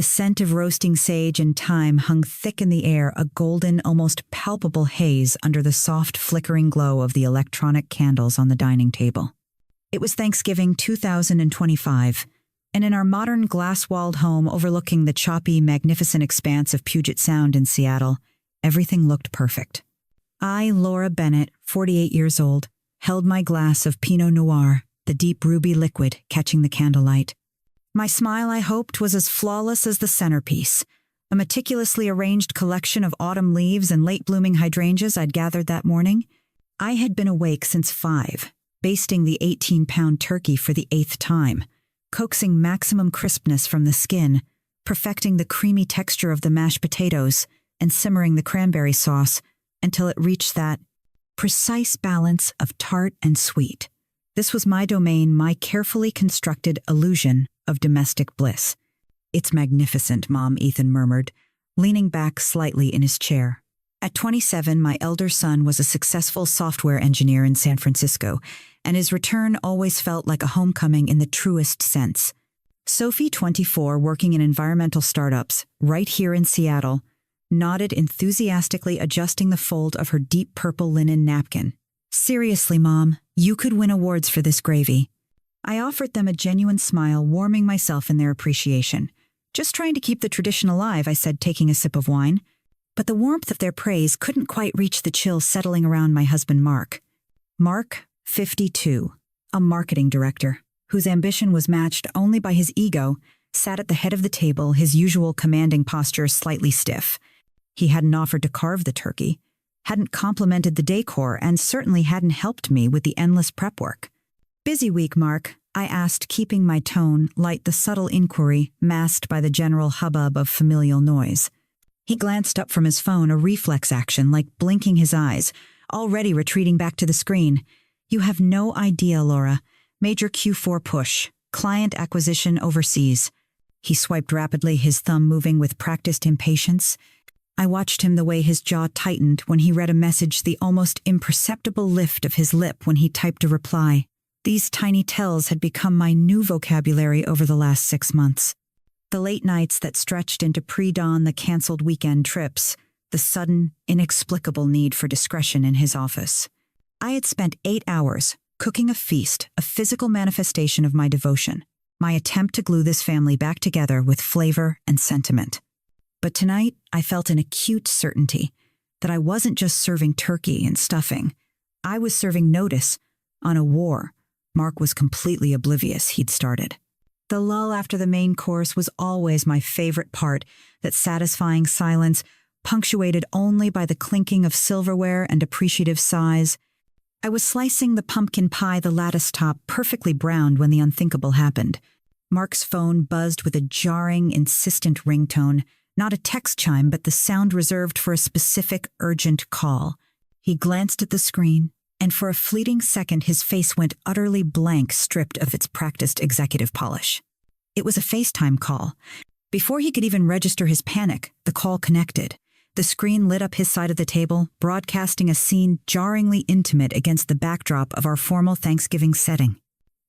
The scent of roasting sage and thyme hung thick in the air, a golden, almost palpable haze under the soft, flickering glow of the electronic candles on the dining table. It was Thanksgiving 2025, and in our modern glass-walled home overlooking the choppy, magnificent expanse of Puget Sound in Seattle, everything looked perfect. I, Laura Bennett, 48 years old, held my glass of Pinot Noir, the deep ruby liquid catching the candlelight. My smile, I hoped, was as flawless as the centerpiece, a meticulously arranged collection of autumn leaves and late-blooming hydrangeas I'd gathered that morning. I had been awake since 5, basting the 18-pound turkey for the 8th time, coaxing maximum crispness from the skin, perfecting the creamy texture of the mashed potatoes, and simmering the cranberry sauce until it reached that precise balance of tart and sweet. This was my domain, my carefully constructed illusion of domestic bliss. "It's magnificent, Mom," Ethan murmured, leaning back slightly in his chair. At 27, my elder son was a successful software engineer in San Francisco, and his return always felt like a homecoming in the truest sense. Sophie, 24, working in environmental startups, right here in Seattle, nodded enthusiastically, adjusting the fold of her deep purple linen napkin. "Seriously, Mom, you could win awards for this gravy." I offered them a genuine smile, warming myself in their appreciation. "Just trying to keep the tradition alive," I said, taking a sip of wine. But the warmth of their praise couldn't quite reach the chill settling around my husband, Mark. Mark, 52, a marketing director, whose ambition was matched only by his ego, sat at the head of the table, his usual commanding posture slightly stiff. He hadn't offered to carve the turkey, hadn't complimented the decor, and certainly hadn't helped me with the endless prep work. "Busy week, Mark?" I asked, keeping my tone light, the subtle inquiry masked by the general hubbub of familial noise. He glanced up from his phone, a reflex action like blinking his eyes, already retreating back to the screen. "You have no idea, Laura. Major Q4 push. Client acquisition overseas." He swiped rapidly, his thumb moving with practiced impatience. I watched him, the way his jaw tightened when he read a message, the almost imperceptible lift of his lip when he typed a reply. These tiny tells had become my new vocabulary over the last 6 months. The late nights that stretched into pre-dawn, the canceled weekend trips, the sudden, inexplicable need for discretion in his office. I had spent 8 hours cooking a feast, a physical manifestation of my devotion, my attempt to glue this family back together with flavor and sentiment. But tonight, I felt an acute certainty that I wasn't just serving turkey and stuffing. I was serving notice on a war Mark was completely oblivious he'd started. The lull after the main course was always my favorite part, that satisfying silence, punctuated only by the clinking of silverware and appreciative sighs. I was slicing the pumpkin pie, the lattice top perfectly browned, when the unthinkable happened. Mark's phone buzzed with a jarring, insistent ringtone, not a text chime, but the sound reserved for a specific, urgent call. He glanced at the screen, and for a fleeting second his face went utterly blank, stripped of its practiced executive polish. It was a FaceTime call. Before he could even register his panic, the call connected. The screen lit up his side of the table, broadcasting a scene jarringly intimate against the backdrop of our formal Thanksgiving setting.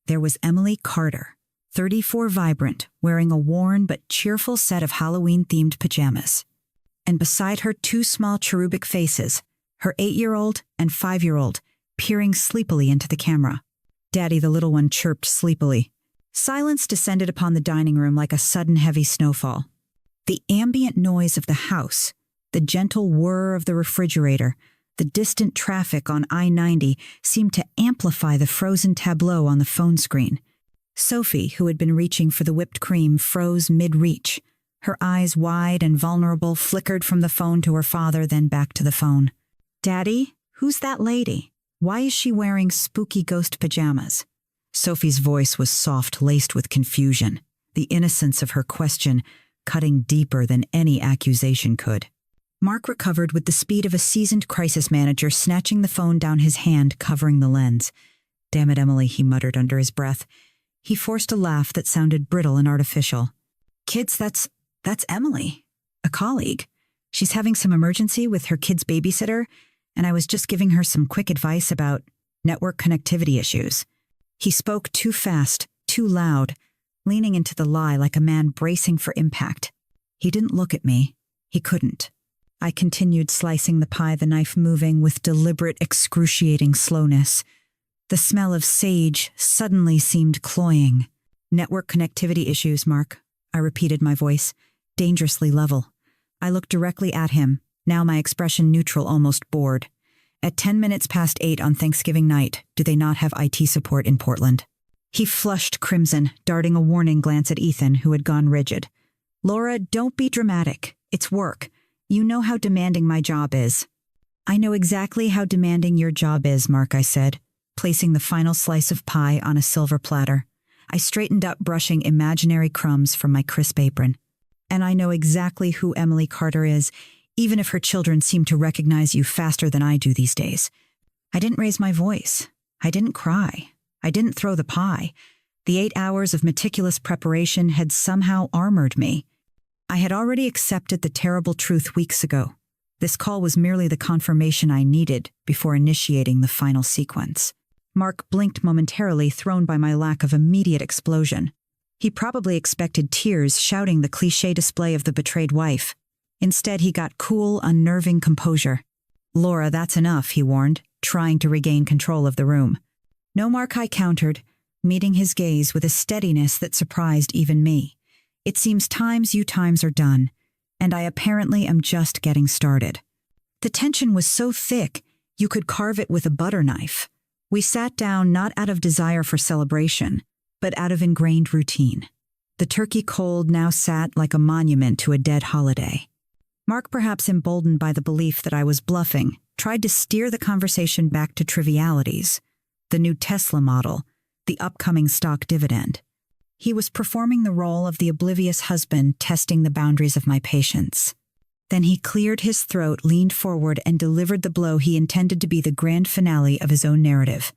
There was Emily Carter, 34, vibrant, wearing a worn but cheerful set of Halloween-themed pajamas. And beside her, 2 small cherubic faces, her 8-year-old and 5-year-old, peering sleepily into the camera. Daddy, the little one, chirped sleepily. Silence descended upon the dining room like a sudden heavy snowfall. The ambient noise of the house, the gentle whir of the refrigerator, the distant traffic on I-90 seemed to amplify the frozen tableau on the phone screen. Sophie, who had been reaching for the whipped cream, froze mid-reach. Her eyes, wide and vulnerable, flickered from the phone to her father, then back to the phone. "Daddy, who's that lady? Why is she wearing spooky ghost pajamas?" Sophie's voice was soft, laced with confusion, the innocence of her question cutting deeper than any accusation could. Mark recovered with the speed of a seasoned crisis manager, snatching the phone down his hand, covering the lens. "Damn it, Emily," he muttered under his breath. He forced a laugh that sounded brittle and artificial. "Kids, that's Emily, a colleague. She's having some emergency with her kid's babysitter, and I was just giving her some quick advice about network connectivity issues." He spoke too fast, too loud, leaning into the lie like a man bracing for impact. He didn't look at me. He couldn't. I continued slicing the pie, the knife moving with deliberate, excruciating slowness. The smell of sage suddenly seemed cloying. Network connectivity issues, Mark, I repeated, my voice dangerously level. I looked directly at him, now my expression neutral, almost bored. At 10 minutes past 8 on Thanksgiving night, do they not have IT support in Portland? He flushed crimson, darting a warning glance at Ethan, who had gone rigid. Laura, don't be dramatic. It's work. You know how demanding my job is. I know exactly how demanding your job is, Mark, I said, placing the final slice of pie on a silver platter. I straightened up, brushing imaginary crumbs from my crisp apron. And I know exactly who Emily Carter is, even if her children seem to recognize you faster than I do these days. I didn't raise my voice. I didn't cry. I didn't throw the pie. The 8 hours of meticulous preparation had somehow armored me. I had already accepted the terrible truth weeks ago. This call was merely the confirmation I needed before initiating the final sequence. Mark blinked momentarily, thrown by my lack of immediate explosion. He probably expected tears shouting the cliché display of the betrayed wife. Instead, he got cool, unnerving composure. Laura, that's enough, he warned, trying to regain control of the room. No, Mark, I countered, meeting his gaze with a steadiness that surprised even me. It seems you times are done, and I apparently am just getting started. The tension was so thick, you could carve it with a butter knife. We sat down not out of desire for celebration, but out of ingrained routine. The turkey cold now sat like a monument to a dead holiday. Mark, perhaps emboldened by the belief that I was bluffing, tried to steer the conversation back to trivialities. The new Tesla model, the upcoming stock dividend. He was performing the role of the oblivious husband, testing the boundaries of my patience. Then he cleared his throat, leaned forward, and delivered the blow he intended to be the grand finale of his own narrative.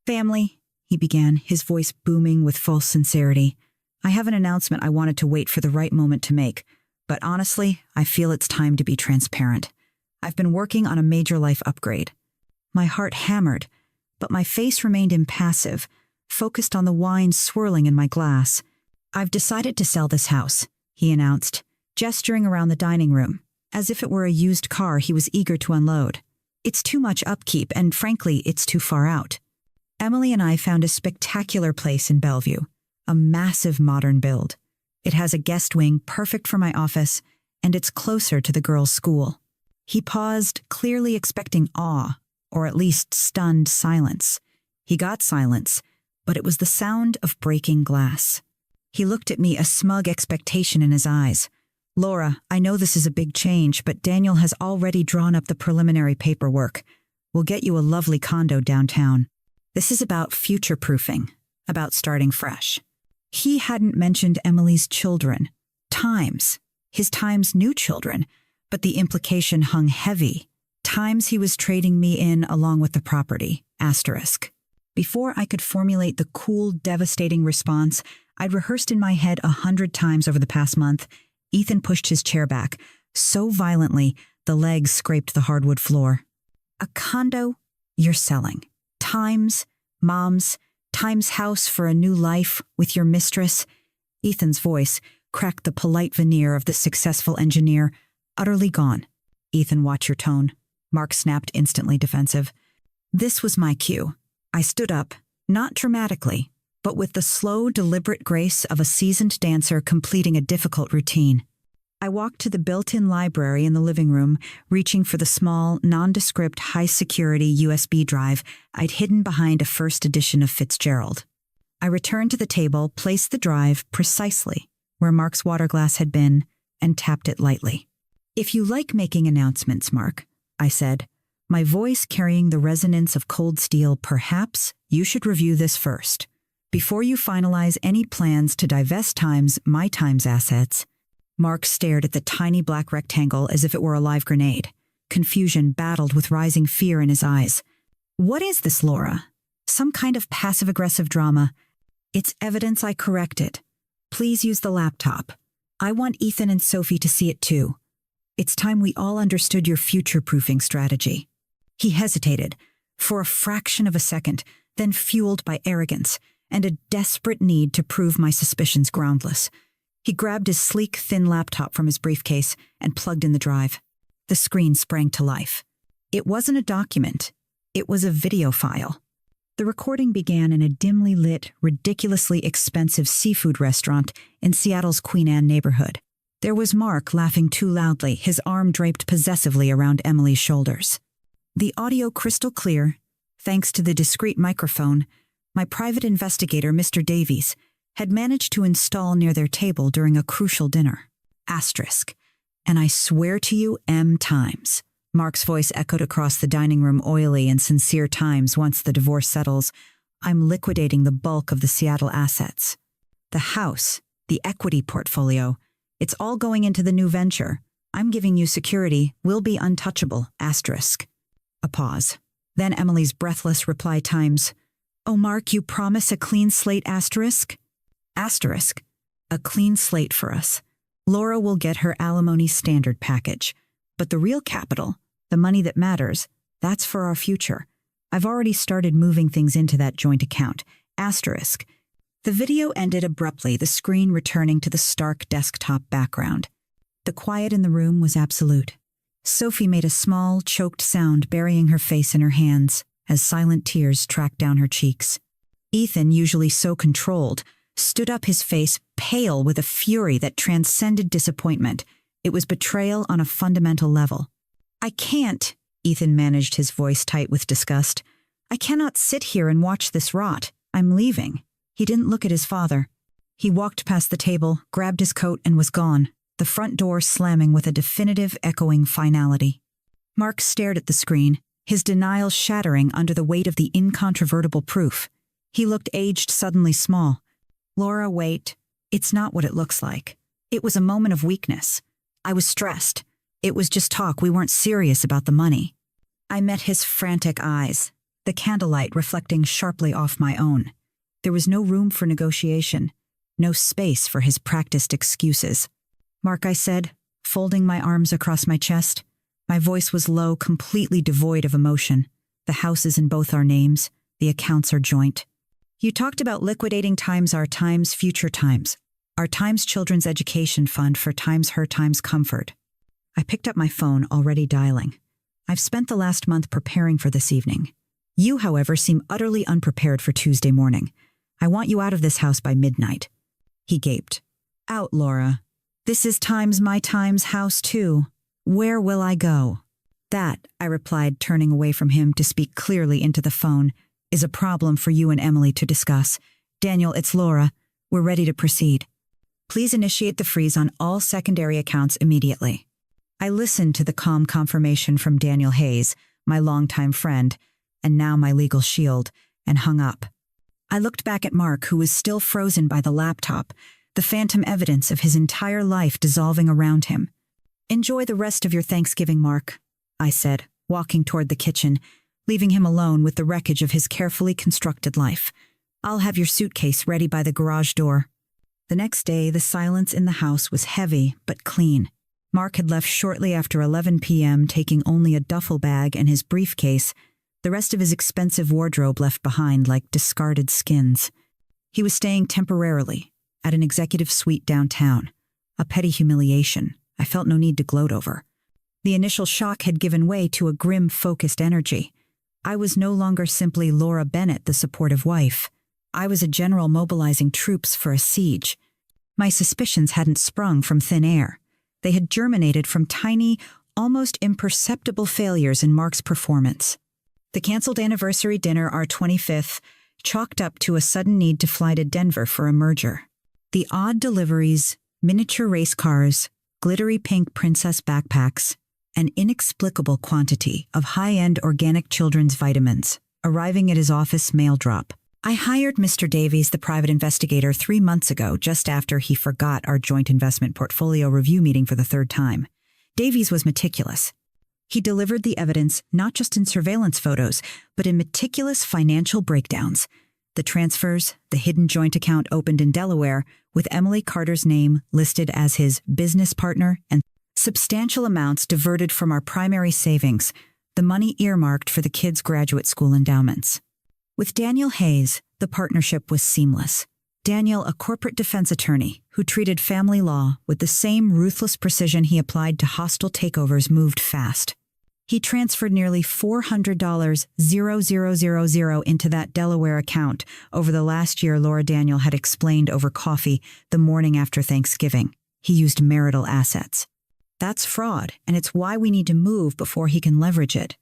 Family, he began, his voice booming with false sincerity. I have an announcement I wanted to wait for the right moment to make, but honestly, I feel it's time to be transparent. I've been working on a major life upgrade. My heart hammered, but my face remained impassive, focused on the wine swirling in my glass. I've decided to sell this house, he announced, gesturing around the dining room. As if it were a used car he was eager to unload. It's too much upkeep, and frankly, it's too far out. Emily and I found a spectacular place in Bellevue, a massive modern build. It has a guest wing perfect for my office, and it's closer to the girls' school. He paused, clearly expecting awe, or at least stunned silence. He got silence, but it was the sound of breaking glass. He looked at me, a smug expectation in his eyes. Laura, I know this is a big change, but Daniel has already drawn up the preliminary paperwork. We'll get you a lovely condo downtown. This is about future-proofing, about starting fresh. He hadn't mentioned Emily's children. His Time's new children, but the implication hung heavy. Times he was trading me in along with the property, asterisk. Before I could formulate the cool, devastating response I'd rehearsed in my head 100 times over the past month, Ethan pushed his chair back, so violently the legs scraped the hardwood floor. A condo you're selling. Times house for a new life with your mistress. Ethan's voice cracked the polite veneer of the successful engineer, utterly gone. Ethan, watch your tone. Mark snapped, instantly defensive. This was my cue. I stood up, not dramatically, but with the slow, deliberate grace of a seasoned dancer completing a difficult routine. I walked to the built-in library in the living room, reaching for the small, nondescript, high-security USB drive I'd hidden behind a first edition of Fitzgerald. I returned to the table, placed the drive precisely where Mark's water glass had been, and tapped it lightly. If you like making announcements, Mark, I said, my voice carrying the resonance of cold steel, perhaps you should review this first. Before you finalize any plans to divest my Time's assets. Mark stared at the tiny black rectangle as if it were a live grenade. Confusion battled with rising fear in his eyes. What is this, Laura? Some kind of passive-aggressive drama. It's evidence I corrected. Please use the laptop. I want Ethan and Sophie to see it too. It's time we all understood your future-proofing strategy. He hesitated, for a fraction of a second, then fueled by arrogance and a desperate need to prove my suspicions groundless. He grabbed his sleek, thin laptop from his briefcase and plugged in the drive. The screen sprang to life. It wasn't a document. It was a video file. The recording began in a dimly lit, ridiculously expensive seafood restaurant in Seattle's Queen Anne neighborhood. There was Mark laughing too loudly, his arm draped possessively around Emily's shoulders. The audio crystal clear, thanks to the discreet microphone my private investigator, Mr. Davies, had managed to install near their table during a crucial dinner. Asterisk. And I swear to you, M times. Mark's voice echoed across the dining room, oily and sincere times. Once the divorce settles, I'm liquidating the bulk of the Seattle assets. The house, the equity portfolio, it's all going into the new venture. I'm giving you security, will be untouchable, asterisk. A pause. Then Emily's breathless reply times. Oh, Mark, you promise a clean slate, asterisk? Asterisk. A clean slate for us. Laura will get her alimony standard package. But the real capital, the money that matters, that's for our future. I've already started moving things into that joint account. Asterisk. The video ended abruptly, the screen returning to the stark desktop background. The quiet in the room was absolute. Sophie made a small, choked sound, burying her face in her hands as silent tears tracked down her cheeks. Ethan, usually so controlled, stood up, his face pale with a fury that transcended disappointment. It was betrayal on a fundamental level. I can't, Ethan managed, his voice tight with disgust. I cannot sit here and watch this rot. I'm leaving. He didn't look at his father. He walked past the table, grabbed his coat, and was gone, the front door slamming with a definitive, echoing finality. Mark stared at the screen, his denial shattering under the weight of the incontrovertible proof. He looked aged, suddenly small. Laura, wait. It's not what it looks like. It was a moment of weakness. I was stressed. It was just talk. We weren't serious about the money. I met his frantic eyes, the candlelight reflecting sharply off my own. There was no room for negotiation, no space for his practiced excuses. Mark, I said, folding my arms across my chest. My voice was low, completely devoid of emotion. The house is in both our names. The accounts are joint. You talked about liquidating times our times future times. Our times children's education fund for times her times comfort. I picked up my phone, already dialing. I've spent the last month preparing for this evening. You, however, seem utterly unprepared for Tuesday morning. I want you out of this house by midnight. He gaped. Out, Laura. This is times my times house too. Where will I go? That, I replied, turning away from him to speak clearly into the phone, is a problem for you and Emily to discuss. Daniel, it's Laura. We're ready to proceed. Please initiate the freeze on all secondary accounts immediately. I listened to the calm confirmation from Daniel Hayes, my longtime friend, and now my legal shield, and hung up. I looked back at Mark, who was still frozen by the laptop, the phantom evidence of his entire life dissolving around him. Enjoy the rest of your Thanksgiving, Mark, I said, walking toward the kitchen, leaving him alone with the wreckage of his carefully constructed life. I'll have your suitcase ready by the garage door. The next day, the silence in the house was heavy but clean. Mark had left shortly after 11 p.m., taking only a duffel bag and his briefcase, the rest of his expensive wardrobe left behind like discarded skins. He was staying temporarily at an executive suite downtown, a petty humiliation I felt no need to gloat over. The initial shock had given way to a grim, focused energy. I was no longer simply Laura Bennett, the supportive wife. I was a general mobilizing troops for a siege. My suspicions hadn't sprung from thin air. They had germinated from tiny, almost imperceptible failures in Mark's performance. The canceled anniversary dinner, our 25th, chalked up to a sudden need to fly to Denver for a merger. The odd deliveries, miniature race cars, glittery pink princess backpacks, an inexplicable quantity of high-end organic children's vitamins arriving at his office mail drop. I hired Mr. Davies, the private investigator, 3 months ago, just after he forgot our joint investment portfolio review meeting for the third time. Davies was meticulous. He delivered the evidence not just in surveillance photos, but in meticulous financial breakdowns. The transfers, the hidden joint account opened in Delaware, with Emily Carter's name listed as his business partner, and substantial amounts diverted from our primary savings, the money earmarked for the kids' graduate school endowments. With Daniel Hayes, the partnership was seamless. Daniel, a corporate defense attorney who treated family law with the same ruthless precision he applied to hostile takeovers, moved fast. He transferred nearly $400,000 into that Delaware account over the last year, Laura Daniel had explained over coffee the morning after Thanksgiving. He used marital assets. That's fraud, and it's why we need to move before he can leverage it.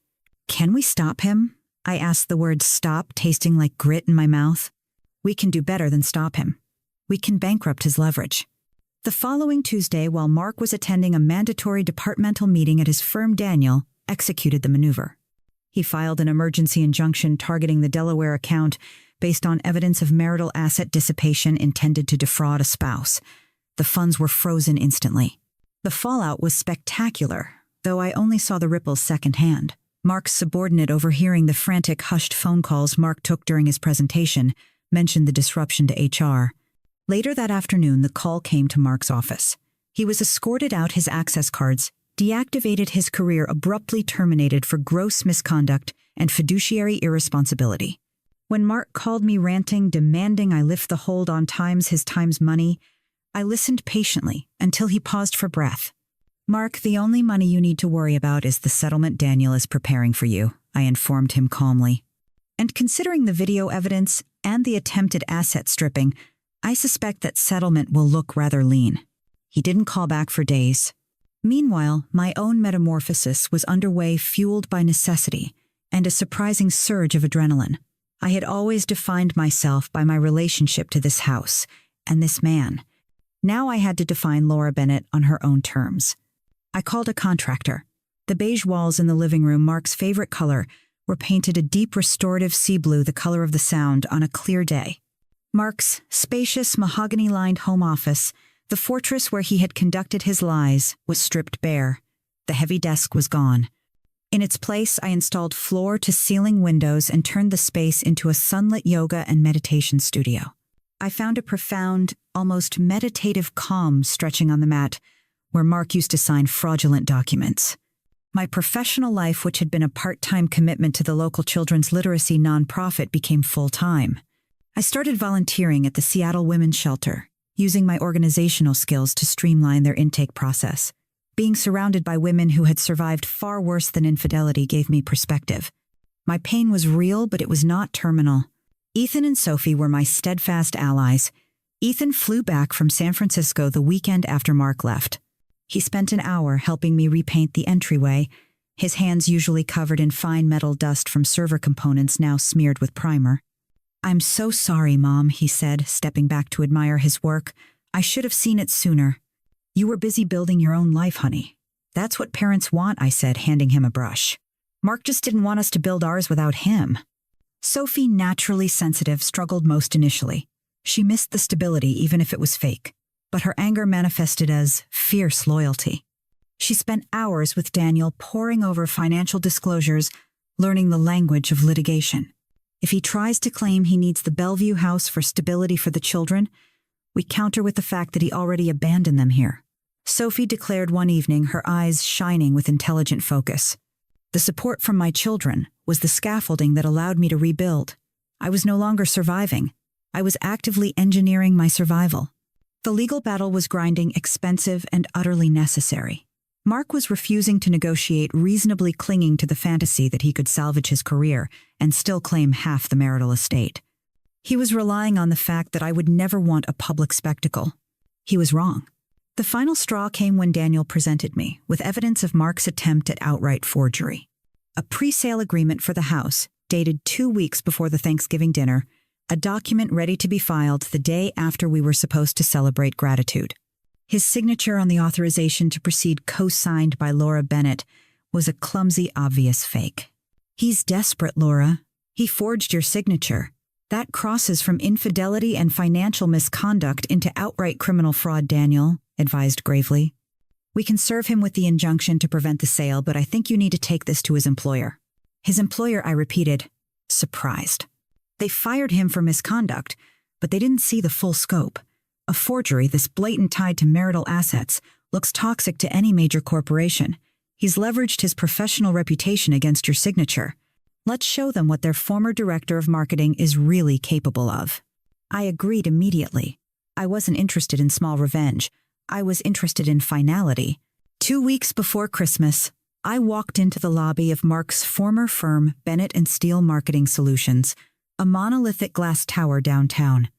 Can we stop him? I asked, the word stop tasting like grit in my mouth. We can do better than stop him. We can bankrupt his leverage. The following Tuesday, while Mark was attending a mandatory departmental meeting at his firm, Daniel executed the maneuver. He filed an emergency injunction targeting the Delaware account based on evidence of marital asset dissipation intended to defraud a spouse. The funds were frozen instantly. The fallout was spectacular, though I only saw the ripples secondhand. Mark's subordinate, overhearing the frantic, hushed phone calls Mark took during his presentation, mentioned the disruption to HR. Later that afternoon, the call came to Mark's office. He was escorted out, his access cards deactivated, his career abruptly terminated for gross misconduct and fiduciary irresponsibility. When Mark called me ranting, demanding I lift the hold on his time's money, I listened patiently until he paused for breath. Mark, the only money you need to worry about is the settlement Daniel is preparing for you, I informed him calmly. And considering the video evidence and the attempted asset stripping, I suspect that settlement will look rather lean. He didn't call back for days. Meanwhile, my own metamorphosis was underway, fueled by necessity and a surprising surge of adrenaline. I had always defined myself by my relationship to this house and this man. Now I had to define Laura Bennett on her own terms. I called a contractor. The beige walls in the living room, Mark's favorite color, were painted a deep restorative sea blue, the color of the Sound, on a clear day. Mark's spacious, mahogany-lined home office, the fortress where he had conducted his lies, was stripped bare. The heavy desk was gone. In its place, I installed floor-to-ceiling windows and turned the space into a sunlit yoga and meditation studio. I found a profound, almost meditative calm stretching on the mat where Mark used to sign fraudulent documents. My professional life, which had been a part-time commitment to the local children's literacy nonprofit, became full-time. I started volunteering at the Seattle Women's Shelter, using my organizational skills to streamline their intake process. Being surrounded by women who had survived far worse than infidelity gave me perspective. My pain was real, but it was not terminal. Ethan and Sophie were my steadfast allies. Ethan flew back from San Francisco the weekend after Mark left. He spent an hour helping me repaint the entryway, his hands usually covered in fine metal dust from server components now smeared with primer. "I'm so sorry, Mom," he said, stepping back to admire his work. "I should have seen it sooner." "You were busy building your own life, honey. That's what parents want," I said, handing him a brush. "Mark just didn't want us to build ours without him." Sophie, naturally sensitive, struggled most initially. She missed the stability, even if it was fake. But her anger manifested as fierce loyalty. She spent hours with Daniel poring over financial disclosures, learning the language of litigation. If he tries to claim he needs the Bellevue house for stability for the children, we counter with the fact that he already abandoned them here. Sophie declared one evening, her eyes shining with intelligent focus. "The support from my children was the scaffolding that allowed me to rebuild. I was no longer surviving. I was actively engineering my survival." The legal battle was grinding, expensive, and utterly necessary. Mark was refusing to negotiate, reasonably clinging to the fantasy that he could salvage his career and still claim half the marital estate. He was relying on the fact that I would never want a public spectacle. He was wrong. The final straw came when Daniel presented me with evidence of Mark's attempt at outright forgery. A pre-sale agreement for the house, dated 2 weeks before the Thanksgiving dinner, a document ready to be filed the day after we were supposed to celebrate gratitude. His signature on the authorization to proceed, co-signed by Laura Bennett, was a clumsy, obvious fake. "He's desperate, Laura. He forged your signature. That crosses from infidelity and financial misconduct into outright criminal fraud," Daniel advised gravely. "We can serve him with the injunction to prevent the sale, but I think you need to take this to his employer." "His employer," I repeated, surprised. They fired him for misconduct, but they didn't see the full scope. A forgery, this blatant tied to marital assets, looks toxic to any major corporation. He's leveraged his professional reputation against your signature. Let's show them what their former director of marketing is really capable of. I agreed immediately. I wasn't interested in small revenge. I was interested in finality. 2 weeks before Christmas, I walked into the lobby of Mark's former firm, Bennett and Steele Marketing Solutions, a monolithic glass tower downtown.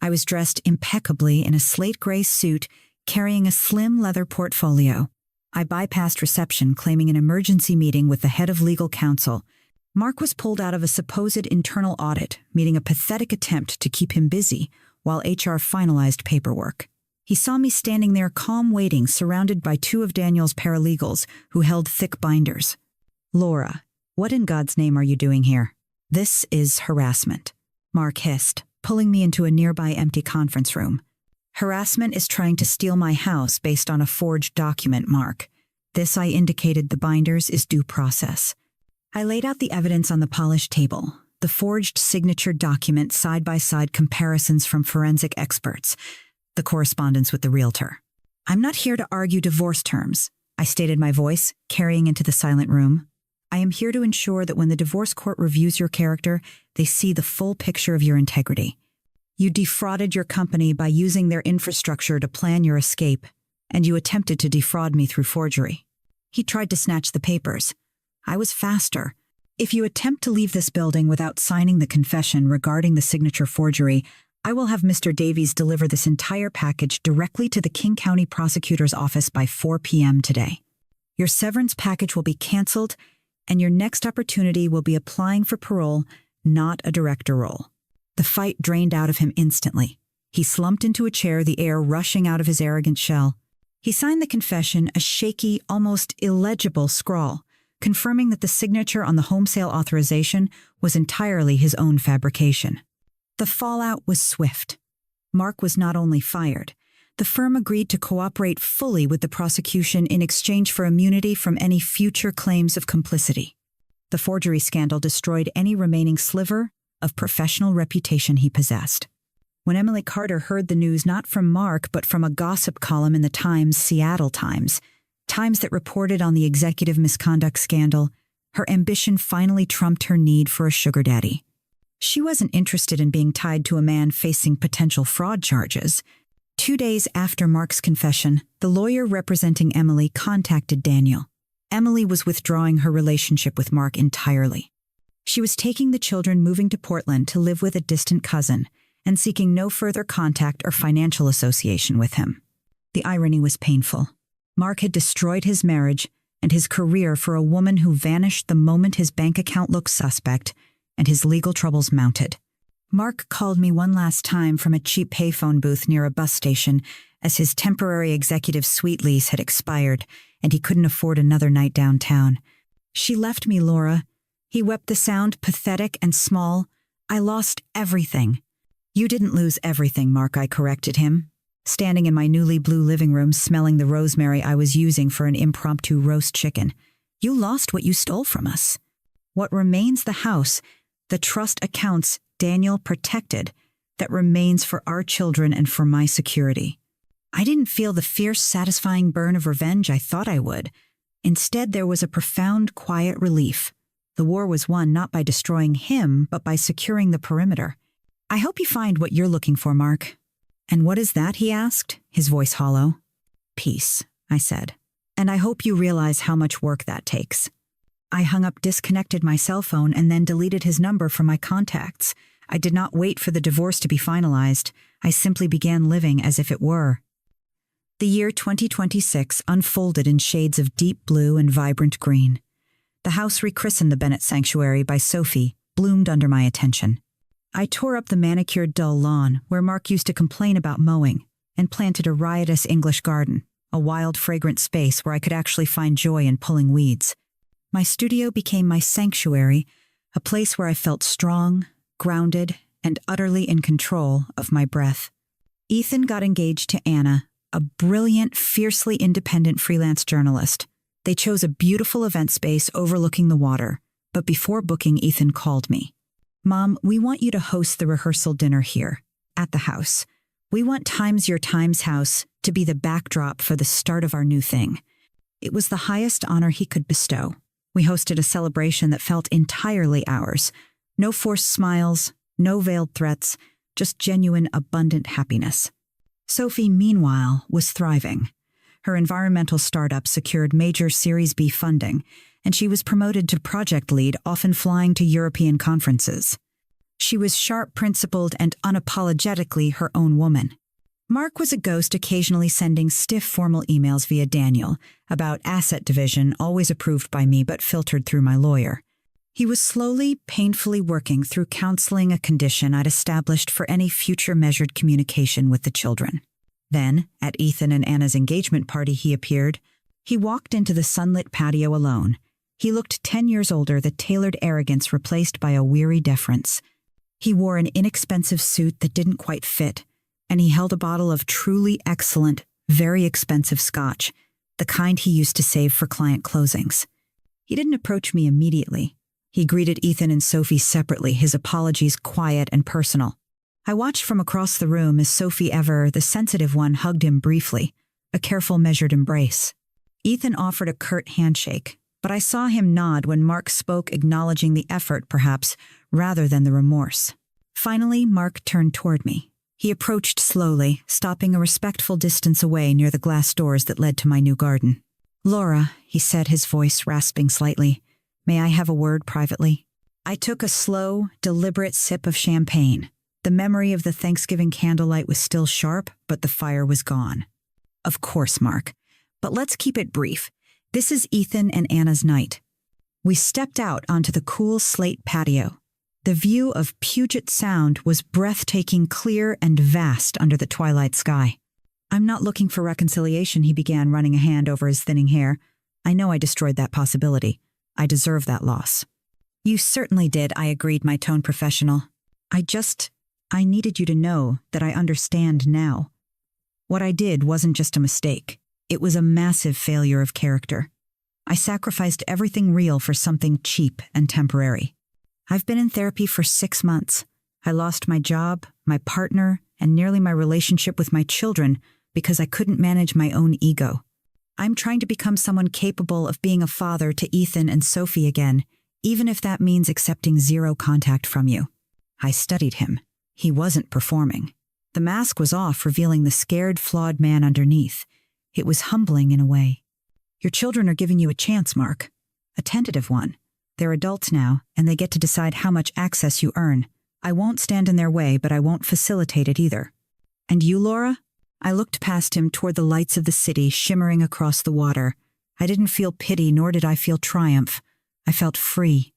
I was dressed impeccably in a slate gray suit, carrying a slim leather portfolio. I bypassed reception, claiming an emergency meeting with the head of legal counsel. Mark was pulled out of a supposed internal audit, meeting a pathetic attempt to keep him busy while HR finalized paperwork. He saw me standing there calm waiting, surrounded by 2 of Daniel's paralegals who held thick binders. "Laura, what in God's name are you doing here? This is harassment," Mark hissed, pulling me into a nearby empty conference room. "Harassment is trying to steal my house based on a forged document, Mark. This," I indicated the binders, "is due process." I laid out the evidence on the polished table, the forged signature document, side-by-side comparisons from forensic experts, the correspondence with the realtor. "I'm not here to argue divorce terms," I stated, my voice carrying into the silent room. "I am here to ensure that when the divorce court reviews your character, they see the full picture of your integrity. You defrauded your company by using their infrastructure to plan your escape, and you attempted to defraud me through forgery." He tried to snatch the papers. I was faster. "If you attempt to leave this building without signing the confession regarding the signature forgery, I will have Mr. Davies deliver this entire package directly to the King County Prosecutor's office by 4 p.m. today. Your severance package will be canceled, and your next opportunity will be applying for parole, not a director role." The fight drained out of him instantly. He slumped into a chair, the air rushing out of his arrogant shell. He signed the confession, a shaky, almost illegible scrawl, confirming that the signature on the home sale authorization was entirely his own fabrication. The fallout was swift. Mark was not only fired, the firm agreed to cooperate fully with the prosecution in exchange for immunity from any future claims of complicity. The forgery scandal destroyed any remaining sliver of professional reputation he possessed. When Emily Carter heard the news not from Mark but from a gossip column in the Times, Seattle Times that reported on the executive misconduct scandal, her ambition finally trumped her need for a sugar daddy. She wasn't interested in being tied to a man facing potential fraud charges. 2 days after Mark's confession, the lawyer representing Emily contacted Daniel. Emily was withdrawing her relationship with Mark entirely. She was taking the children, moving to Portland to live with a distant cousin, and seeking no further contact or financial association with him. The irony was painful. Mark had destroyed his marriage and his career for a woman who vanished the moment his bank account looked suspect and his legal troubles mounted. Mark called me one last time from a cheap payphone booth near a bus station as his temporary executive suite lease had expired and he couldn't afford another night downtown. "She left me, Laura." He wept, the sound pathetic and small. "I lost everything." "You didn't lose everything, Mark," I corrected him, standing in my newly blue living room smelling the rosemary I was using for an impromptu roast chicken. "You lost what you stole from us. What remains the house, the trust accounts Daniel protected, that remains for our children and for my security." I didn't feel the fierce, satisfying burn of revenge I thought I would. Instead, there was a profound, quiet relief. The war was won not by destroying him, but by securing the perimeter. "I hope you find what you're looking for, Mark." "And what is that?" he asked, his voice hollow. "Peace," I said. "And I hope you realize how much work that takes." I hung up, disconnected my cell phone, and then deleted his number from my contacts. I did not wait for the divorce to be finalized. I simply began living as if it were. The year 2026 unfolded in shades of deep blue and vibrant green. The house, rechristened the Bennett Sanctuary by Sophie, bloomed under my attention. I tore up the manicured dull lawn where Mark used to complain about mowing and planted a riotous English garden, a wild, fragrant space where I could actually find joy in pulling weeds. My studio became my sanctuary, a place where I felt strong, grounded, and utterly in control of my breath. Ethan got engaged to Anna, a brilliant, fiercely independent freelance journalist. They chose a beautiful event space overlooking the water, but before booking, Ethan called me. "Mom, we want you to host the rehearsal dinner here, at the house. We want Times Your Times house to be the backdrop for the start of our new thing." It was the highest honor he could bestow. We hosted a celebration that felt entirely ours. No forced smiles, no veiled threats, just genuine, abundant happiness. Sophie, meanwhile, was thriving. Her environmental startup secured major Series B funding, and she was promoted to project lead, often flying to European conferences. She was sharp, principled, and unapologetically her own woman. Mark was a ghost, occasionally sending stiff formal emails via Daniel about asset division, always approved by me but filtered through my lawyer. He was slowly, painfully working through counseling, a condition I'd established for any future measured communication with the children. Then, at Ethan and Anna's engagement party, he appeared. He walked into the sunlit patio alone. He looked 10 years older, the tailored arrogance replaced by a weary deference. He wore an inexpensive suit that didn't quite fit, and he held a bottle of truly excellent, very expensive scotch, the kind he used to save for client closings. He didn't approach me immediately. He greeted Ethan and Sophie separately, his apologies quiet and personal. I watched from across the room as Sophie, ever the sensitive one, hugged him briefly, a careful, measured embrace. Ethan offered a curt handshake, but I saw him nod when Mark spoke, acknowledging the effort, perhaps, rather than the remorse. Finally, Mark turned toward me. He approached slowly, stopping a respectful distance away near the glass doors that led to my new garden. "Laura," he said, his voice rasping slightly, "may I have a word privately?" I took a slow, deliberate sip of champagne. The memory of the Thanksgiving candlelight was still sharp, but the fire was gone. "Of course, Mark. But let's keep it brief. This is Ethan and Anna's night." We stepped out onto the cool slate patio. The view of Puget Sound was breathtaking, clear, and vast under the twilight sky. "I'm not looking for reconciliation," he began, running a hand over his thinning hair. "I know I destroyed that possibility. I deserve that loss." "You certainly did," I agreed, my tone professional. I needed you to know that I understand now. What I did wasn't just a mistake. It was a massive failure of character. I sacrificed everything real for something cheap and temporary. I've been in therapy for 6 months. I lost my job, my partner, and nearly my relationship with my children because I couldn't manage my own ego. I'm trying to become someone capable of being a father to Ethan and Sophie again, even if that means accepting zero contact from you. I studied him. He wasn't performing. The mask was off, revealing the scared, flawed man underneath. It was humbling in a way. "Your children are giving you a chance, Mark. A tentative one. They're adults now, and they get to decide how much access you earn. I won't stand in their way, but I won't facilitate it either. And you, Laura?" I looked past him toward the lights of the city shimmering across the water. I didn't feel pity, nor did I feel triumph. I felt free.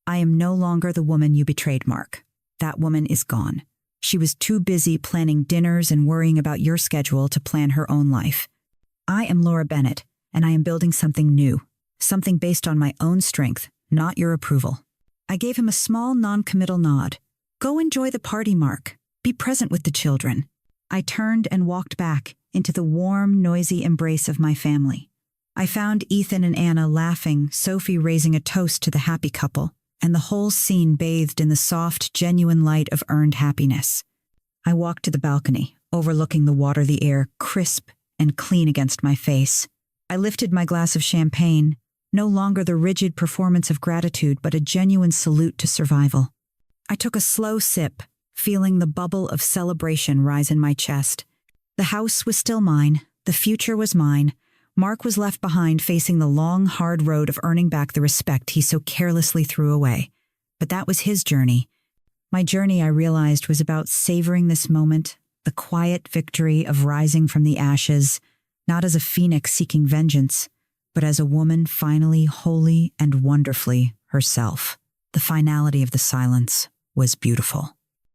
"I am no longer the woman you betrayed, Mark. That woman is gone. She was too busy planning dinners and worrying about your schedule to plan her own life. I am Laura Bennett, and I am building something new, something based on my own strength, not your approval." I gave him a small, non-committal nod. "Go enjoy the party, Mark. Be present with the children." I turned and walked back into the warm, noisy embrace of my family. I found Ethan and Anna laughing, Sophie raising a toast to the happy couple, and the whole scene bathed in the soft, genuine light of earned happiness. I walked to the balcony, overlooking the water, the air crisp and clean against my face. I lifted my glass of champagne, no longer the rigid performance of gratitude, but a genuine salute to survival. I took a slow sip, feeling the bubble of celebration rise in my chest. The house was still mine. The future was mine. Mark was left behind, facing the long, hard road of earning back the respect he so carelessly threw away. But that was his journey. My journey, I realized, was about savoring this moment, the quiet victory of rising from the ashes, not as a phoenix seeking vengeance, but as a woman finally wholly and wonderfully herself. The finality of the silence was beautiful.